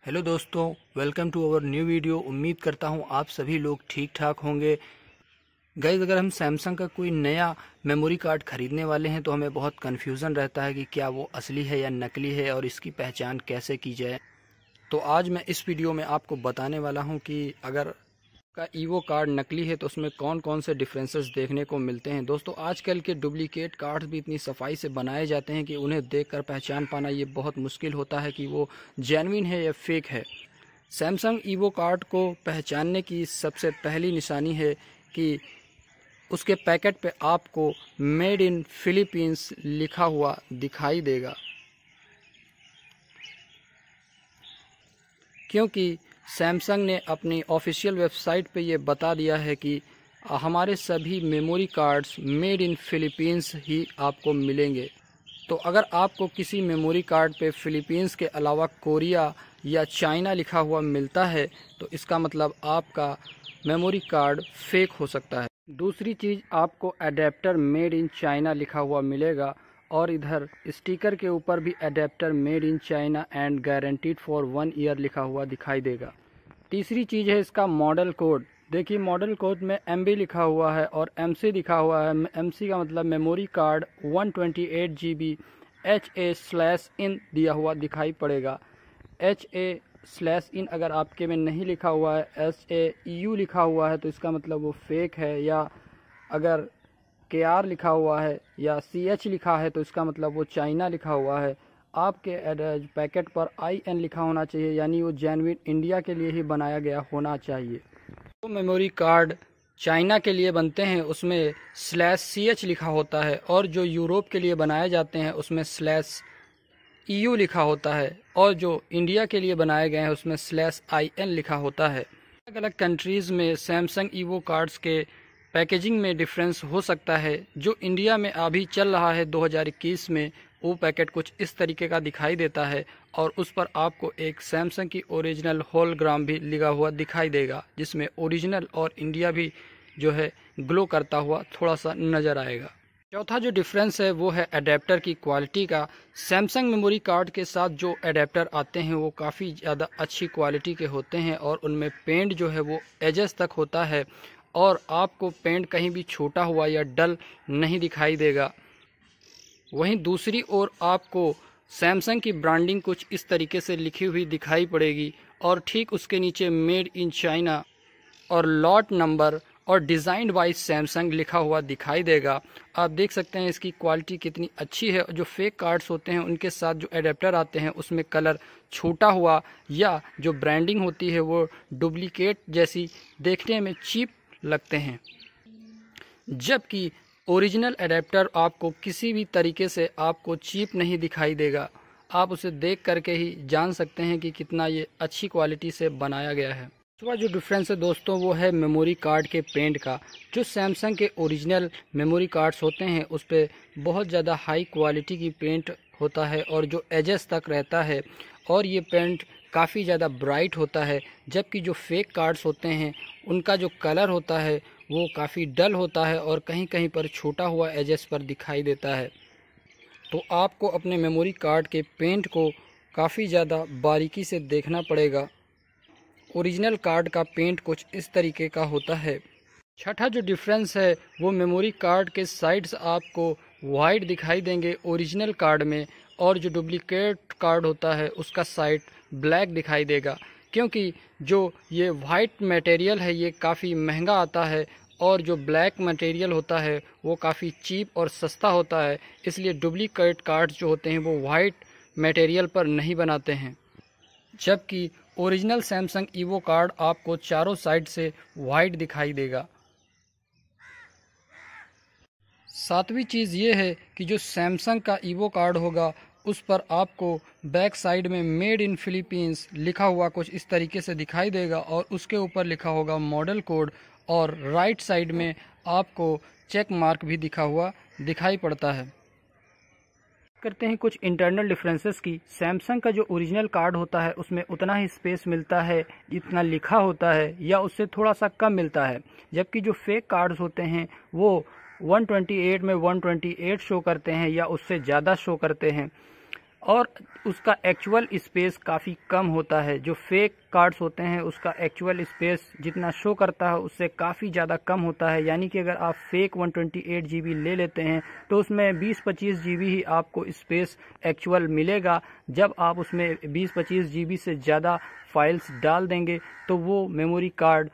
Hello दोस्तों, welcome to our new video. उम्मीद करता हूँ आप सभी लोग ठीक ठाक होंगे। गाइस, अगर हम सैमसंग का कोई नया मेमोरी कार्ड ख़रीदने वाले हैं तो हमें बहुत कन्फ्यूज़न रहता है कि क्या वो असली है या नकली है और इसकी पहचान कैसे की जाए। तो आज मैं इस वीडियो में आपको बताने वाला हूँ कि अगर का ईवो कार्ड नकली है तो उसमें कौन कौन से डिफरेंसेस देखने को मिलते हैं। दोस्तों, आजकल के डुप्लीकेट कार्ड्स भी इतनी सफाई से बनाए जाते हैं कि उन्हें देखकर पहचान पाना ये बहुत मुश्किल होता है कि वो जेन्युइन है या फेक है। सैमसंग ईवो कार्ड को पहचानने की सबसे पहली निशानी है कि उसके पैकेट पे आपको मेड इन फिलीपींस लिखा हुआ दिखाई देगा, क्योंकि सैमसंग ने अपनी ऑफिशियल वेबसाइट पे ये बता दिया है कि हमारे सभी memory cards made in Philippines ही आपको मिलेंगे। तो अगर आपको किसी मेमोरी कार्ड पे फिलीपींस के अलावा कोरिया या चाइना लिखा हुआ मिलता है तो इसका मतलब आपका मेमोरी कार्ड फेक हो सकता है। दूसरी चीज़, आपको एडेप्टर मेड इन चाइना लिखा हुआ मिलेगा और इधर स्टिकर के ऊपर भी adapter made in China and guaranteed for 1 year लिखा हुआ दिखाई देगा। तीसरी चीज़ है इसका मॉडल कोड। देखिए, मॉडल कोड में MB लिखा हुआ है और MC लिखा हुआ है। MC का मतलब मेमोरी कार्ड 128 GB HA/in दिया हुआ दिखाई पड़ेगा। HA/in अगर आपके में नहीं लिखा हुआ है, SAEU लिखा हुआ है तो इसका मतलब वो फेक है, या अगर KR लिखा हुआ है या CH लिखा है तो इसका मतलब वो चाइना लिखा हुआ है। आपके पैकेट पर IN लिखा होना चाहिए, यानी वो जेन्युइन इंडिया के लिए ही बनाया गया होना चाहिए। जो मेमोरी कार्ड चाइना के लिए बनते हैं उसमें /CH लिखा होता है और जो यूरोप के लिए बनाए जाते हैं उसमें /EU लिखा होता है और जो इंडिया के लिए बनाए गए हैं उसमें /IN लिखा होता है। अलग अलग कंट्रीज़ में सैमसंग ईवो कार्ड्स के पैकेजिंग में डिफरेंस हो सकता है। जो इंडिया में अभी चल रहा है 2021 में, वो पैकेट कुछ इस तरीके का दिखाई देता है और उस पर आपको एक सैमसंग की ओरिजिनल होलोग्राम भी लगा हुआ दिखाई देगा, जिसमें ओरिजिनल और इंडिया भी जो है ग्लो करता हुआ थोड़ा सा नज़र आएगा। चौथा जो डिफरेंस है वो है एडेप्टर की क्वालिटी का। सैमसंग मेमोरी कार्ड के साथ जो एडेप्टर आते हैं वो काफ़ी ज़्यादा अच्छी क्वालिटी के होते हैं और उनमें पेंट जो है वो एजेस तक होता है और आपको पेंट कहीं भी छोटा हुआ या डल नहीं दिखाई देगा। वहीं दूसरी ओर आपको सैमसंग की ब्रांडिंग कुछ इस तरीके से लिखी हुई दिखाई पड़ेगी और ठीक उसके नीचे मेड इन चाइना और लॉट नंबर और डिज़ाइन वाइज सैमसंग लिखा हुआ दिखाई देगा। आप देख सकते हैं इसकी क्वालिटी कितनी अच्छी है। जो फेक कार्ड्स होते हैं उनके साथ जो एडेप्टर आते हैं उसमें कलर छोटा हुआ या जो ब्रांडिंग होती है वो डुप्लीकेट जैसी देखने में चीप लगते हैं, जबकि ओरिजिनल एडेप्टर आपको किसी भी तरीके से आपको चीप नहीं दिखाई देगा। आप उसे देख करके ही जान सकते हैं कि कितना ये अच्छी क्वालिटी से बनाया गया है। दूसरा जो डिफरेंस है दोस्तों वो है मेमोरी कार्ड के पेंट का। जो सैमसंग के ओरिजिनल मेमोरी कार्ड्स होते हैं उस पर बहुत ज़्यादा हाई क्वालिटी की पेंट होता है और जो एजेस तक रहता है और ये पेंट काफ़ी ज़्यादा ब्राइट होता है, जबकि जो फेक कार्ड्स होते हैं उनका जो कलर होता है वो काफ़ी डल होता है और कहीं कहीं पर छोटा हुआ एजेस पर दिखाई देता है। तो आपको अपने मेमोरी कार्ड के पेंट को काफ़ी ज़्यादा बारीकी से देखना पड़ेगा। ओरिजिनल कार्ड का पेंट कुछ इस तरीके का होता है। छठा जो डिफरेंस है वो मेमोरी कार्ड के साइड्स आपको वाइट दिखाई देंगे ओरिजिनल कार्ड में, और जो डुप्लीकेट कार्ड होता है उसका साइड ब्लैक दिखाई देगा, क्योंकि जो ये वाइट मटेरियल है ये काफ़ी महंगा आता है और जो ब्लैक मटेरियल होता है वो काफ़ी चीप और सस्ता होता है। इसलिए डुप्लीकेट कार्ड्स जो होते हैं वो वाइट मटेरियल पर नहीं बनाते हैं, जबकि ओरिजिनल सैमसंग ईवो कार्ड आपको चारों साइड से वाइट दिखाई देगा। सातवीं चीज़ ये है कि जो सैमसंग का ईवो कार्ड होगा उस पर आपको बैक साइड में मेड इन फिलीपींस लिखा हुआ कुछ इस तरीके से दिखाई देगा और उसके ऊपर लिखा होगा मॉडल कोड, और राइट साइड में आपको चेक मार्क भी दिखा हुआ दिखाई पड़ता है। करते हैं कुछ इंटरनल डिफरेंसेस की। सैमसंग का जो ओरिजिनल कार्ड होता है उसमें उतना ही स्पेस मिलता है जितना लिखा होता है या उससे थोड़ा सा कम मिलता है, जबकि जो फेक कार्ड्स होते हैं वो 128 में 128 शो करते हैं या उससे ज़्यादा शो करते हैं। और उसका एक्चुअल स्पेस काफ़ी कम होता है। जो फेक कार्ड्स होते हैं उसका एक्चुअल स्पेस जितना शो करता है उससे काफ़ी ज़्यादा कम होता है। यानी कि अगर आप फेक 128 GB ले लेते हैं तो उसमें 20-25 GB ही आपको स्पेस एक्चुअल मिलेगा। जब आप उसमें 20-25 GB से ज़्यादा फाइल्स डाल देंगे तो वो मेमोरी कार्ड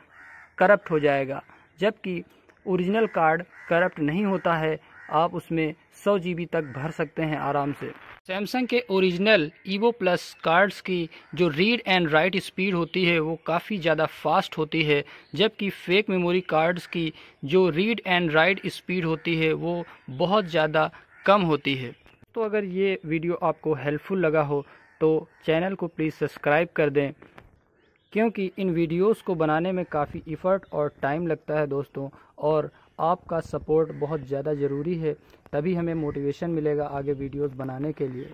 करप्ट हो जाएगा, जबकि ओरिजिनल कार्ड करप्ट नहीं होता है। आप उसमें 100 GB तक भर सकते हैं आराम से। सैमसंग के ओरिजिनल ईवो प्लस कार्ड्स की जो रीड एंड राइट स्पीड होती है वो काफ़ी ज़्यादा फास्ट होती है, जबकि फेक मेमोरी कार्ड्स की जो रीड एंड राइट स्पीड होती है वो बहुत ज़्यादा कम होती है। तो अगर ये वीडियो आपको हेल्पफुल लगा हो तो चैनल को प्लीज़ सब्सक्राइब कर दें, क्योंकि इन वीडियोस को बनाने में काफ़ी इफ़र्ट और टाइम लगता है दोस्तों, और आपका सपोर्ट बहुत ज़्यादा ज़रूरी है, तभी हमें मोटिवेशन मिलेगा आगे वीडियोस बनाने के लिए।